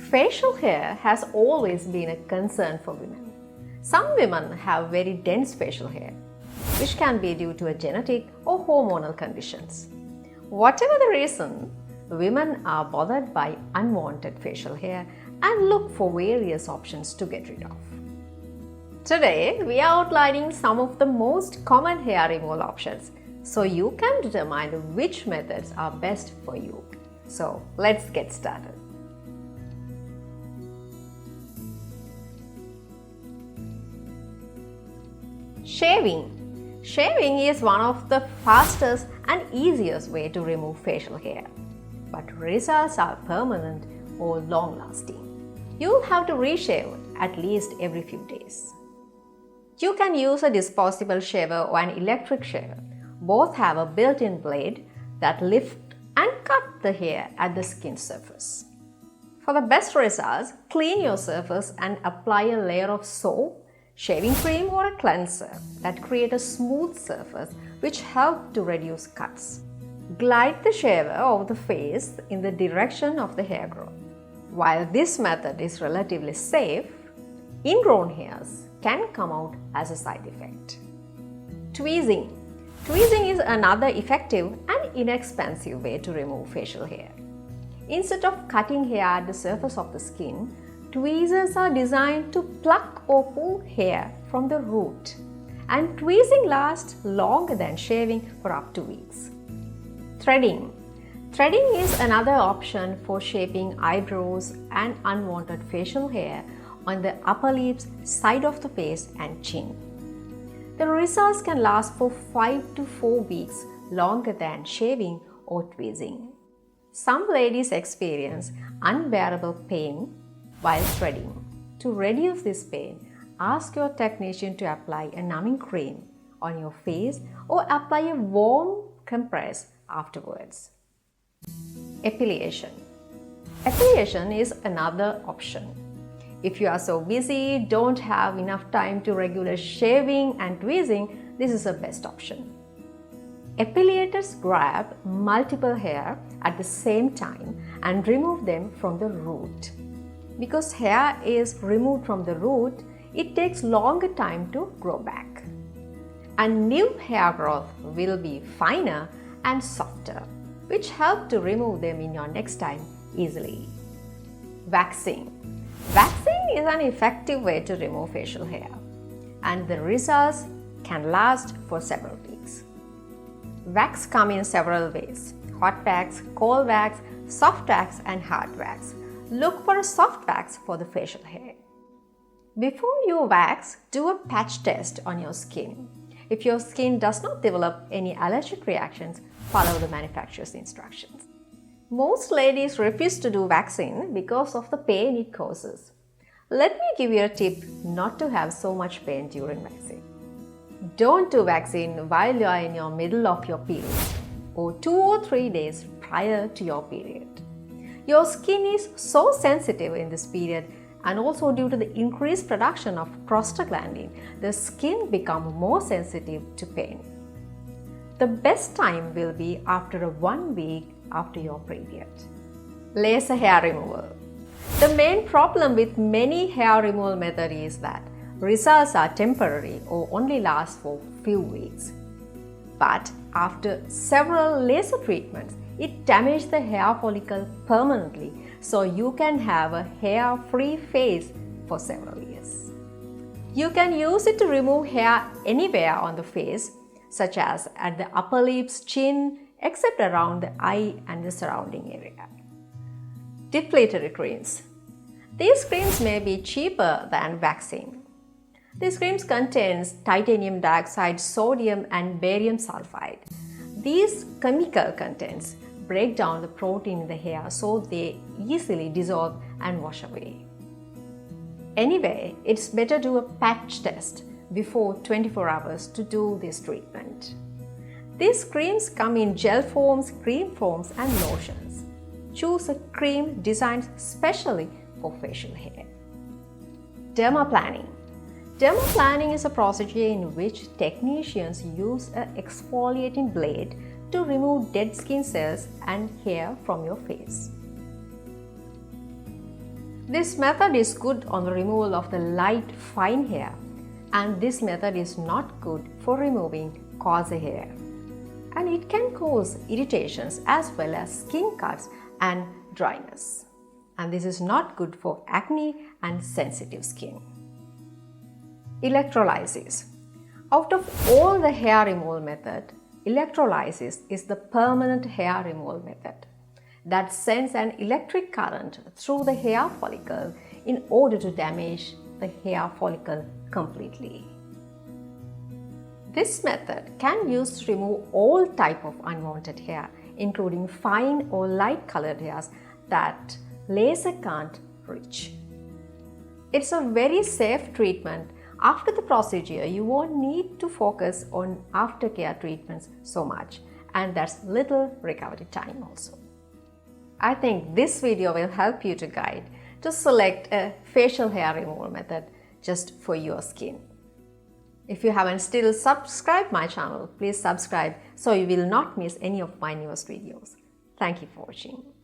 Facial hair has always been a concern for women. Some women have very dense facial hair, which can be due to a genetic or hormonal conditions. Whatever the reason, women are bothered by unwanted facial hair and look for various options to get rid of. Today, we are outlining some of the most common hair removal options so you can determine which methods are best for you. So, let's get started. Shaving. Shaving is one of the fastest and easiest way to remove facial hair, but results are permanent or long-lasting. You'll have to reshave at least every few days. You can use a disposable shaver or an electric shaver. Both have a built-in blade that lifts and cuts the hair at the skin surface. For the best results, clean your surface and apply a layer of soap, shaving cream or a cleanser that create a smooth surface which help to reduce cuts. Glide the shaver over the face in the direction of the hair growth. While this method is relatively safe, ingrown hairs can come out as a side effect. Tweezing. Tweezing is another effective and inexpensive way to remove facial hair. Instead of cutting hair at the surface of the skin, tweezers are designed to pluck or pull hair from the root, and tweezing lasts longer than shaving for up to weeks. Threading. Threading is another option for shaping eyebrows and unwanted facial hair on the upper lips, side of the face and chin. The results can last for 5 to 4 weeks longer than shaving or tweezing. Some ladies experience unbearable pain while threading. To reduce this pain, ask your technician to apply a numbing cream on your face or apply a warm compress afterwards. Epilation. Epilation is another option. If you are so busy, don't have enough time to regular shaving and tweezing, this is the best option. Epilators grab multiple hair at the same time and remove them from the root. Because hair is removed from the root, it takes longer time to grow back. And new hair growth will be finer and softer, which help to remove them in your next time easily. Waxing. Waxing is an effective way to remove facial hair, and the results can last for several weeks. Wax comes in several ways: hot wax, cold wax, soft wax and hard wax. Look for a soft wax for the facial hair. Before you wax, do a patch test on your skin. If your skin does not develop any allergic reactions, follow the manufacturer's instructions. Most ladies refuse to do waxing because of the pain it causes. Let me give you a tip not to have so much pain during waxing. Don't do waxing while you are in your middle of your period or 2 or 3 days prior to your period. Your skin is so sensitive in this period, and also due to the increased production of prostaglandin, the skin becomes more sensitive to pain. The best time will be after 1 week after your period. Laser hair removal. The main problem with many hair removal methods is that results are temporary or only last for few weeks. But after several laser treatments, it damages the hair follicle permanently, so you can have a hair-free face for several years. You can use it to remove hair anywhere on the face, such as at the upper lips, chin, except around the eye and the surrounding area. Depilatory creams. These creams may be cheaper than waxing. These creams contain titanium dioxide, sodium and barium sulfide. These chemical contents break down the protein in the hair so they easily dissolve and wash away. Anyway, it's better to do a patch test before 24 hours to do this treatment. These creams come in gel forms, cream forms and lotions. Choose a cream designed specially for facial hair. Dermaplaning. Dermaplaning is a procedure in which technicians use an exfoliating blade to remove dead skin cells and hair from your face. This method is good on the removal of the light fine hair, and this method is not good for removing coarser hair. And it can cause irritations as well as skin cuts and dryness. And this is not good for acne and sensitive skin. Electrolysis. Out of all the hair removal method, electrolysis is the permanent hair removal method that sends an electric current through the hair follicle in order to damage the hair follicle completely. This method can be used to remove all type of unwanted hair, including fine or light colored hairs that laser can't reach. It's a very safe treatment. After the procedure, you won't need to focus on aftercare treatments so much, and that's little recovery time also. I think this video will help you to guide to select a facial hair removal method just for your skin. If you haven't still subscribed my channel, please subscribe so you will not miss any of my newest videos. Thank you for watching.